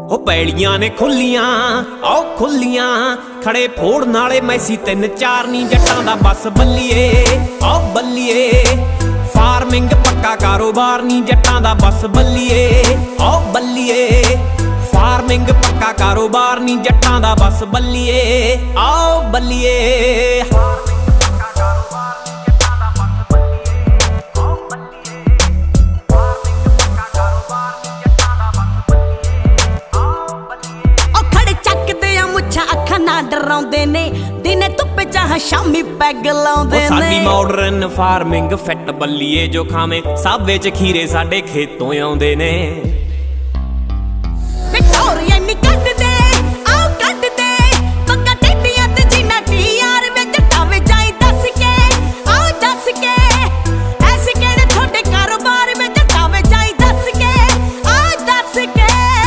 ओ पैलियां ने खुलियां आओ खुलियां खड़े फोड़न वाले मैसी 3-4 नी जट्टां दा बस बल्लिए आओ बल्लिए फार्मिंग पक्का कारोबार नी जट्टां दा बस बल्लिए आओ बल्लिए फार्मिंग पक्का कारोबार नी जट्टां दा बस बल्लिए आओ बल्लिए डराउंदे ने दिने धुप्पे चाह शामी पैग लाउंदे ने साडी मॉडर्न फार्मिंग फिट बल्लिए जो खावे सब विच खीरे साडे खेतों आउंदे ने।